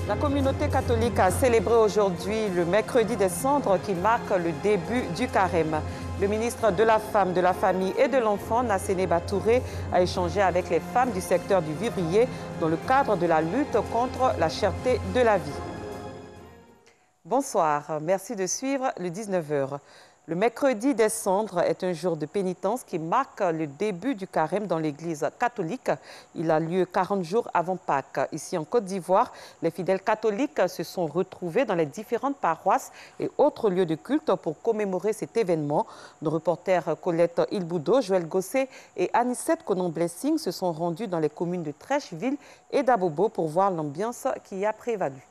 La communauté catholique a célébré aujourd'hui le mercredi des cendres qui marque le début du carême. Le ministre de la Femme, de la Famille et de l'Enfant, Nassene Batouré, a échangé avec les femmes du secteur du vivrier dans le cadre de la lutte contre la cherté de la vie. Bonsoir, merci de suivre le 19h. Le mercredi des cendres est un jour de pénitence qui marque le début du carême dans l'église catholique. Il a lieu 40 jours avant Pâques. Ici en Côte d'Ivoire, les fidèles catholiques se sont retrouvés dans les différentes paroisses et autres lieux de culte pour commémorer cet événement. Nos reporters Colette Ilboudo, Joël Gosset et Anissette Conon-Blessing se sont rendus dans les communes de Trècheville et d'Abobo pour voir l'ambiance qui y a prévalu.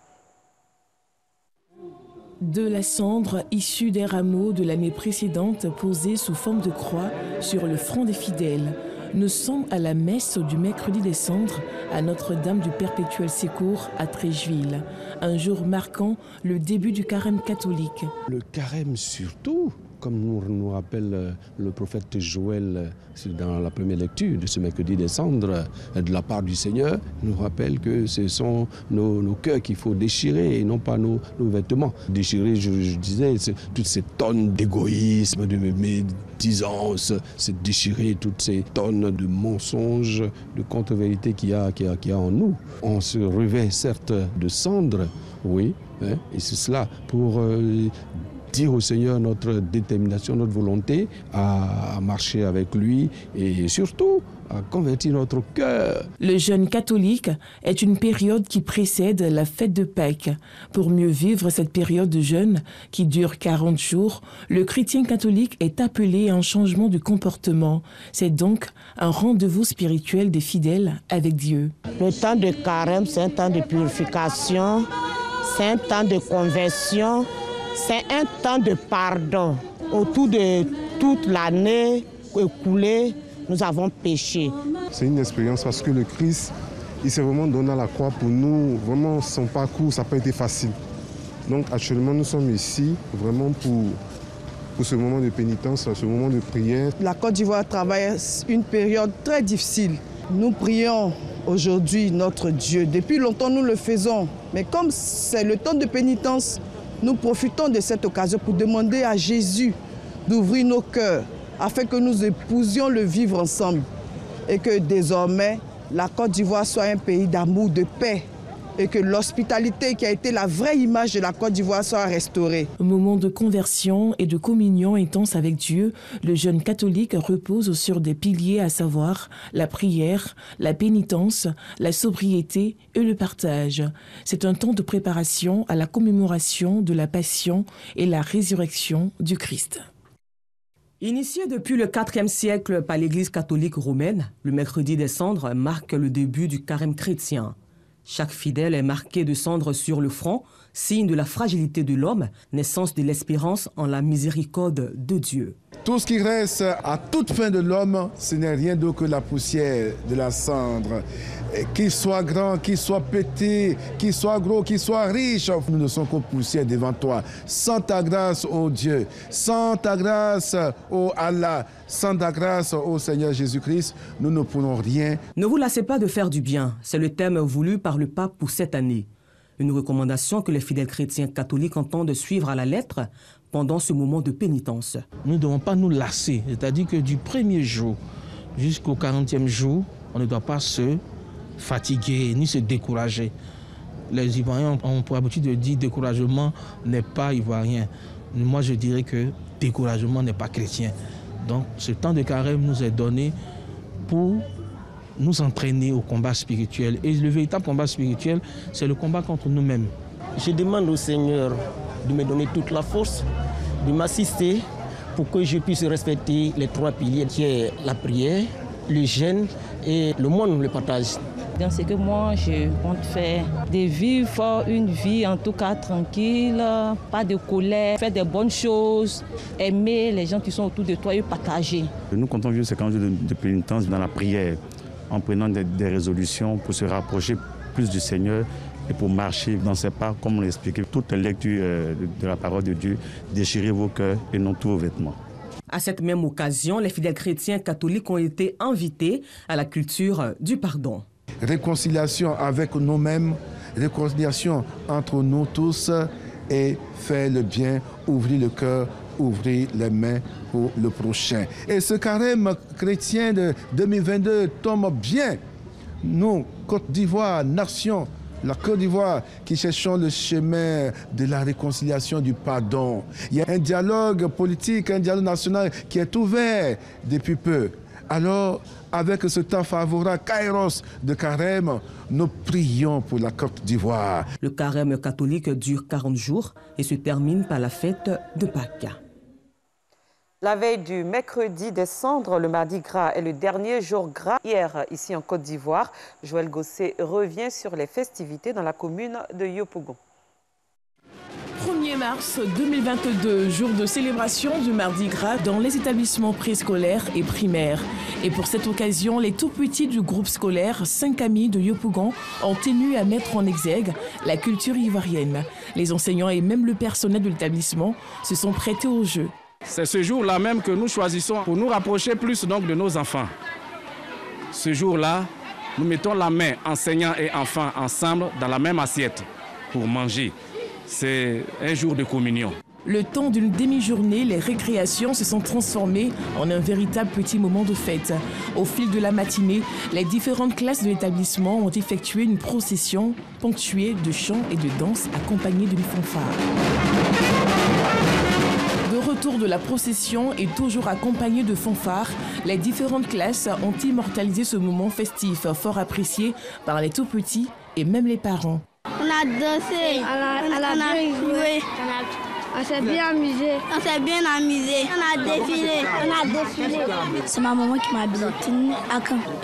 De la cendre issue des rameaux de l'année précédente posée sous forme de croix sur le front des fidèles. Nous sommes à la messe du mercredi des cendres à Notre-Dame du Perpétuel Secours à Trècheville. Un jour marquant le début du carême catholique. Le carême surtout, comme nous rappelle le prophète Joël dans la première lecture de ce mercredi des cendres, de la part du Seigneur, nous rappelle que ce sont nos cœurs qu'il faut déchirer et non pas nos vêtements. Déchirer, je disais, toutes ces tonnes d'égoïsme, de médisance, c'est déchirer toutes ces tonnes de mensonges, de contre-vérités qu'il y a en nous. On se revêt certes de cendres, oui, hein, et c'est cela pour dire au Seigneur notre détermination, notre volonté à marcher avec lui et surtout à convertir notre cœur. Le jeûne catholique est une période qui précède la fête de Pâques. Pour mieux vivre cette période de jeûne qui dure 40 jours, le chrétien catholique est appelé à un changement de comportement. C'est donc un rendez-vous spirituel des fidèles avec Dieu. Le temps de carême, c'est un temps de purification, c'est un temps de conversion. C'est un temps de pardon. Autour de toute l'année écoulée, nous avons péché. C'est une expérience parce que le Christ, il s'est vraiment donné à la croix pour nous. Vraiment, son parcours, ça n'a pas été facile. Donc actuellement, nous sommes ici vraiment pour ce moment de pénitence, ce moment de prière. La Côte d'Ivoire traverse une période très difficile. Nous prions aujourd'hui notre Dieu. Depuis longtemps, nous le faisons. Mais comme c'est le temps de pénitence, nous profitons de cette occasion pour demander à Jésus d'ouvrir nos cœurs afin que nous épousions le vivre ensemble et que désormais la Côte d'Ivoire soit un pays d'amour, de paix et que l'hospitalité qui a été la vraie image de la Côte d'Ivoire soit restaurée. Au moment de conversion et de communion intense avec Dieu, le jeûne catholique repose sur des piliers à savoir la prière, la pénitence, la sobriété et le partage. C'est un temps de préparation à la commémoration de la passion et la résurrection du Christ. Initié depuis le IVe siècle par l'Église catholique romaine, le mercredi des cendres marque le début du carême chrétien. Chaque fidèle est marqué de cendres sur le front, signe de la fragilité de l'homme, naissance de l'espérance en la miséricorde de Dieu. Tout ce qui reste à toute fin de l'homme, ce n'est rien d'autre que la poussière de la cendre. Qu'il soit grand, qu'il soit petit, qu'il soit gros, qu'il soit riche, nous ne sommes que poussière devant toi. Sans ta grâce, ô Dieu, sans ta grâce, ô Allah, sans ta grâce, ô Seigneur Jésus-Christ, nous ne pourrons rien. Ne vous lassez pas de faire du bien, c'est le thème voulu par le pape pour cette année. Une recommandation que les fidèles chrétiens catholiques entendent suivre à la lettre pendant ce moment de pénitence. Nous ne devons pas nous lasser, c'est-à-dire que du premier jour jusqu'au 40e jour, on ne doit pas se fatiguer ni se décourager. Les Ivoiriens ont pour habitude de dire découragement n'est pas ivoirien. Moi, je dirais que découragement n'est pas chrétien. Donc, ce temps de carême nous est donné pour nous entraîner au combat spirituel. Et le véritable combat spirituel, c'est le combat contre nous-mêmes. Je demande au Seigneur de me donner toute la force, de m'assister pour que je puisse respecter les 3 piliers qui est la prière, le jeûne et le monde, le partage. Dans ce que moi je compte faire, de vivre une vie en tout cas tranquille, pas de colère, faire des bonnes choses, aimer les gens qui sont autour de toi et partager. Nous comptons vivre ces 40 jours de pénitence dans la prière, en prenant des résolutions pour se rapprocher plus du Seigneur et pour marcher dans ses pas, comme on l'expliquait, toute lecture de la parole de Dieu, déchirez vos cœurs et non tous vos vêtements. À cette même occasion, les fidèles chrétiens catholiques ont été invités à la culture du pardon. Réconciliation avec nous-mêmes, réconciliation entre nous tous et faire le bien, ouvrir le cœur, ouvrir les mains pour le prochain. Et ce carême chrétien de 2022 tombe bien. Nous, Côte d'Ivoire, nation, la Côte d'Ivoire, qui cherchons le chemin de la réconciliation, du pardon. Il y a un dialogue politique, un dialogue national qui est ouvert depuis peu. Alors, avec ce temps favorable, Kairos de carême, nous prions pour la Côte d'Ivoire. Le carême catholique dure 40 jours et se termine par la fête de Pâques. La veille du mercredi des cendres, le mardi gras est le dernier jour gras. Hier, ici en Côte d'Ivoire, Joël Gosset revient sur les festivités dans la commune de Yopougon. 1er mars 2022, jour de célébration du mardi gras dans les établissements préscolaires et primaires. Et pour cette occasion, les tout-petits du groupe scolaire 5 amis de Yopougon ont tenu à mettre en exergue la culture ivoirienne. Les enseignants et même le personnel de l'établissement se sont prêtés au jeu. C'est ce jour-là même que nous choisissons pour nous rapprocher plus donc de nos enfants. Ce jour-là, nous mettons la main, enseignants et enfants, ensemble dans la même assiette pour manger. C'est un jour de communion. Le temps d'une demi-journée, les récréations se sont transformées en un véritable petit moment de fête. Au fil de la matinée, les différentes classes de l'établissement ont effectué une procession ponctuée de chants et de danses accompagnée d'une fanfare. De retour de la procession et toujours accompagnée de fanfares, les différentes classes ont immortalisé ce moment festif fort apprécié par les tout-petits et même les parents. On a dansé, on a joué, on s'est bien amusé. On s'est bien amusé. On a défilé. C'est ma maman qui m'a habillée.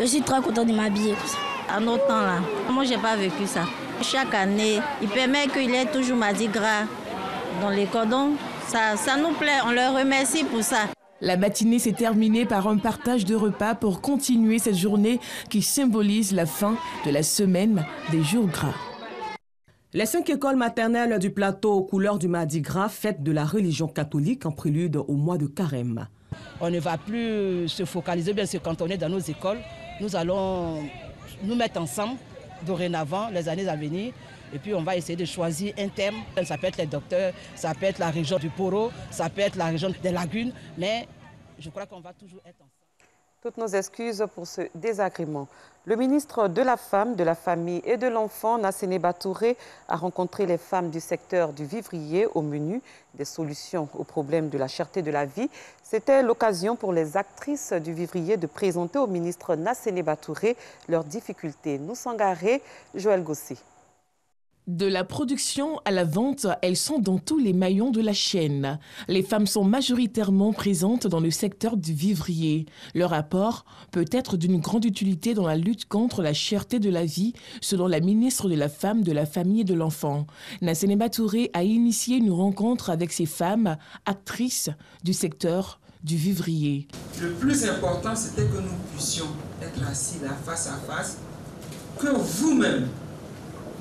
Je suis très contente de m'habiller. À notre temps là, moi j'ai pas vécu ça. Chaque année, il permet qu'il y ait toujours mardi gras dans les cordons. Ça nous plaît, on leur remercie pour ça. La matinée s'est terminée par un partage de repas pour continuer cette journée qui symbolise la fin de la semaine des jours gras. Les 5 écoles maternelles du plateau aux couleurs du mardi gras fêtent de la religion catholique en prélude au mois de carême. On ne va plus se focaliser, bien se cantonner dans nos écoles. Nous allons nous mettre ensemble dorénavant les années à venir. Et puis on va essayer de choisir un thème. Ça peut être les docteurs, ça peut être la région du Poro, ça peut être la région des lagunes. Mais je crois qu'on va toujours être ensemble. Toutes nos excuses pour ce désagrément. Le ministre de la Femme, de la Famille et de l'Enfant, Nasséné Touré, a rencontré les femmes du secteur du vivrier au menu des solutions aux problèmes de la cherté de la vie. C'était l'occasion pour les actrices du vivrier de présenter au ministre Nasséné Touré leurs difficultés. Nous Sangaré, Joël Gosset. De la production à la vente, elles sont dans tous les maillons de la chaîne. Les femmes sont majoritairement présentes dans le secteur du vivrier. Leur apport peut être d'une grande utilité dans la lutte contre la cherté de la vie, selon la ministre de la Femme, de la Famille et de l'Enfant. Nasséné Touré a initié une rencontre avec ces femmes, actrices du secteur du vivrier. Le plus important, c'était que nous puissions être assis là, face à face, que vous-même,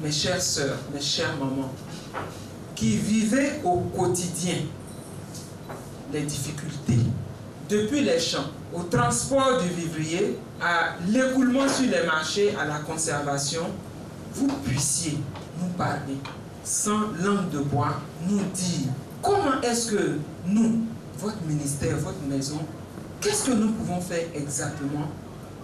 mes chères sœurs, mes chères mamans, qui vivaient au quotidien les difficultés, depuis les champs, au transport du vivrier, à l'écoulement sur les marchés, à la conservation, vous puissiez nous parler sans langue de bois, nous dire comment est-ce que nous, votre ministère, votre maison, qu'est-ce que nous pouvons faire exactement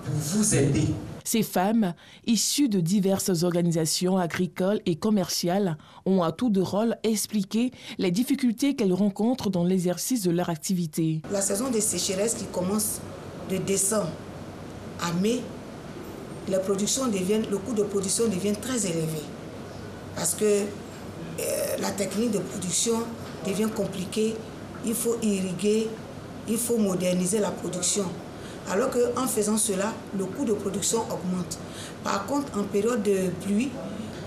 pour vous aider. Ces femmes, issues de diverses organisations agricoles et commerciales, ont à tour de rôle expliqué les difficultés qu'elles rencontrent dans l'exercice de leur activité. La saison des sécheresses qui commence de décembre à mai, le coût de production devient très élevé parce que la technique de production devient compliquée, il faut irriguer, il faut moderniser la production. Alors qu'en faisant cela, le coût de production augmente. Par contre, en période de pluie,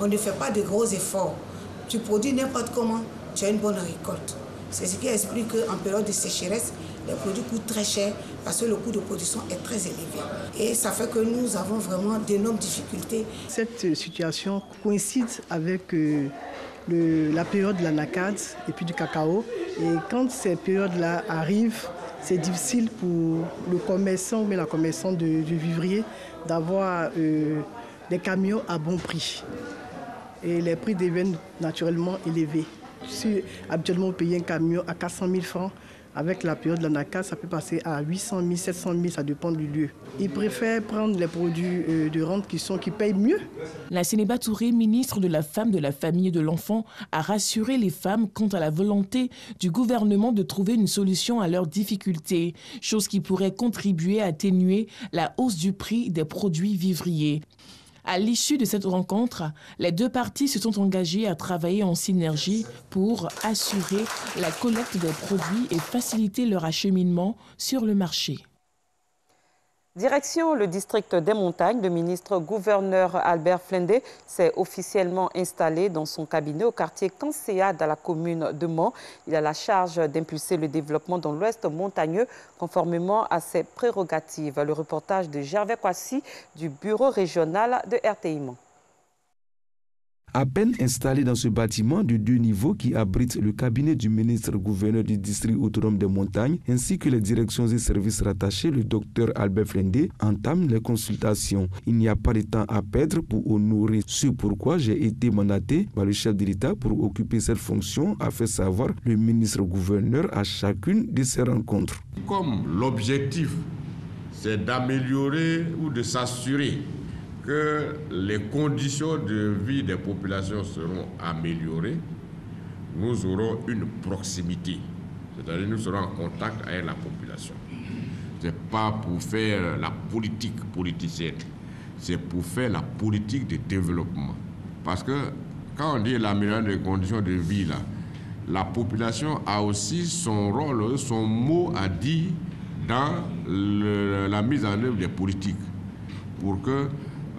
on ne fait pas de gros efforts. Tu produis n'importe comment, tu as une bonne récolte. C'est ce qui explique qu'en période de sécheresse, les produits coûtent très cher parce que le coût de production est très élevé. Et ça fait que nous avons vraiment d'énormes difficultés. Cette situation coïncide avec la période de l'anacade et puis du cacao. Et quand ces périodes-là arrivent, c'est difficile pour le commerçant ou la commerçante du vivrier d'avoir des camions à bon prix. et les prix deviennent naturellement élevés. Si habituellement on paye un camion à 400 000 francs, avec la période de l'anacarde, ça peut passer à 800 000, 700 000, ça dépend du lieu. Ils préfèrent prendre les produits de rente qui payent mieux. La Sénéba Touré, ministre de la Femme, de la Famille et de l'Enfant, a rassuré les femmes quant à la volonté du gouvernement de trouver une solution à leurs difficultés, chose qui pourrait contribuer à atténuer la hausse du prix des produits vivriers. À l'issue de cette rencontre, les deux parties se sont engagées à travailler en synergie pour assurer la collecte des produits et faciliter leur acheminement sur le marché. Direction le district des Montagnes, le ministre-gouverneur Albert Flendé s'est officiellement installé dans son cabinet au quartier Kansea dans la commune de Mans. Il a la charge d'impulser le développement dans l'ouest montagneux conformément à ses prérogatives. Le reportage de Gervais Kwasi du bureau régional de RTI Mans. À peine installé dans ce bâtiment de 2 niveaux qui abrite le cabinet du ministre-gouverneur du district autonome des montagnes ainsi que les directions et services rattachés, le docteur Albert Flendé entame les consultations. Il n'y a pas de temps à perdre pour honorer ce pourquoi j'ai été mandaté par le chef de l'État pour occuper cette fonction, a fait savoir le ministre-gouverneur à chacune de ces rencontres. Comme l'objectif, c'est d'améliorer ou de s'assurer que les conditions de vie des populations seront améliorées, nous aurons une proximité. C'est-à-dire nous serons en contact avec la population. Ce n'est pas pour faire la politique politicienne, c'est pour faire la politique de développement. Parce que quand on dit l'amélioration des conditions de vie, là, la population a aussi son rôle, son mot à dire dans la mise en œuvre des politiques pour que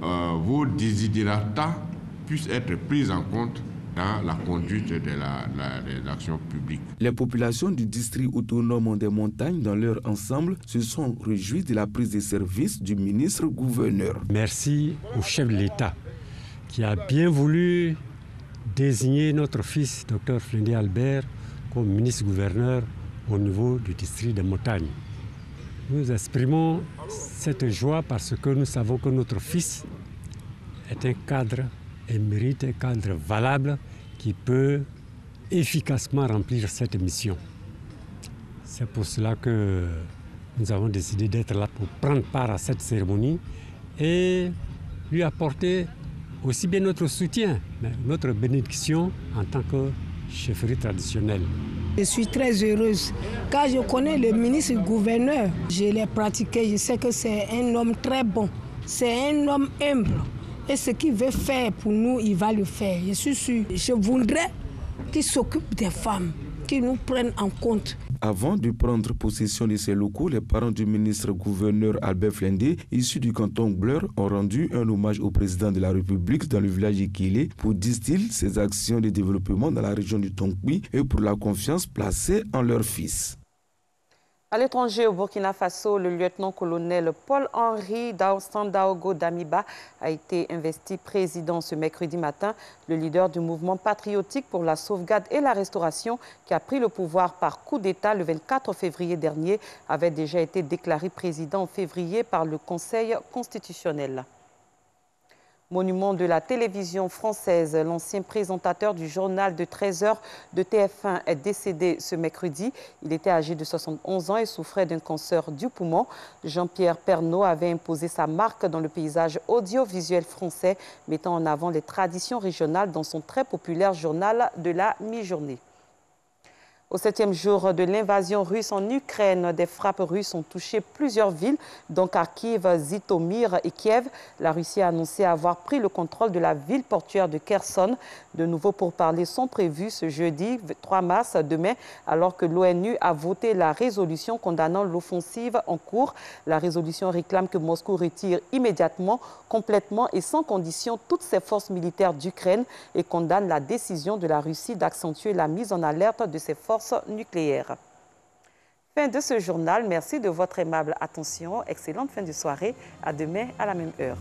vos desiderata puissent être pris en compte dans la conduite de l'action publique. Les populations du district autonome des montagnes dans leur ensemble se sont réjouies de la prise de service du ministre-gouverneur. Merci au chef de l'État qui a bien voulu désigner notre fils, Dr Flendé Albert, comme ministre-gouverneur au niveau du district des montagnes. Nous exprimons cette joie parce que nous savons que notre fils est un cadre et mérite un cadre valable qui peut efficacement remplir cette mission. C'est pour cela que nous avons décidé d'être là pour prendre part à cette cérémonie et lui apporter aussi bien notre soutien, mais notre bénédiction en tant que chefferie traditionnelle. Je suis très heureuse car je connais le ministre-gouverneur. Je l'ai pratiqué, je sais que c'est un homme très bon, c'est un homme humble. Et ce qu'il veut faire pour nous, il va le faire. Je suis sûre. Je voudrais qu'il s'occupe des femmes, qu'il nous prenne en compte. Avant de prendre possession de ces locaux, les parents du ministre-gouverneur Albert Flendé, issu du canton Bleur, ont rendu un hommage au président de la République dans le village Ikile pour, disent-ils, ses actions de développement dans la région du Tonkpi et pour la confiance placée en leur fils. À l'étranger, au Burkina Faso, le lieutenant-colonel Paul-Henri Sandaogo Damiba a été investi président ce mercredi matin. Le leader du mouvement patriotique pour la sauvegarde et la restauration, qui a pris le pouvoir par coup d'État le 24 février dernier, avait déjà été déclaré président en février par le Conseil constitutionnel. Monument de la télévision française, l'ancien présentateur du journal de 13 heures de TF1 est décédé ce mercredi. Il était âgé de 71 ans et souffrait d'un cancer du poumon. Jean-Pierre Pernaut avait imposé sa marque dans le paysage audiovisuel français, mettant en avant les traditions régionales dans son très populaire journal de la mi-journée. Au 7e jour de l'invasion russe en Ukraine, des frappes russes ont touché plusieurs villes, dont Kharkiv, Zhytomyr et Kiev. La Russie a annoncé avoir pris le contrôle de la ville portuaire de Kherson. De nouveaux pourparlers sont prévus ce jeudi 3 mars, demain, alors que l'ONU a voté la résolution condamnant l'offensive en cours. La résolution réclame que Moscou retire immédiatement, complètement et sans condition toutes ses forces militaires d'Ukraine et condamne la décision de la Russie d'accentuer la mise en alerte de ses forces nucléaires. Fin de ce journal. Merci de votre aimable attention. Excellente fin de soirée. À demain à la même heure.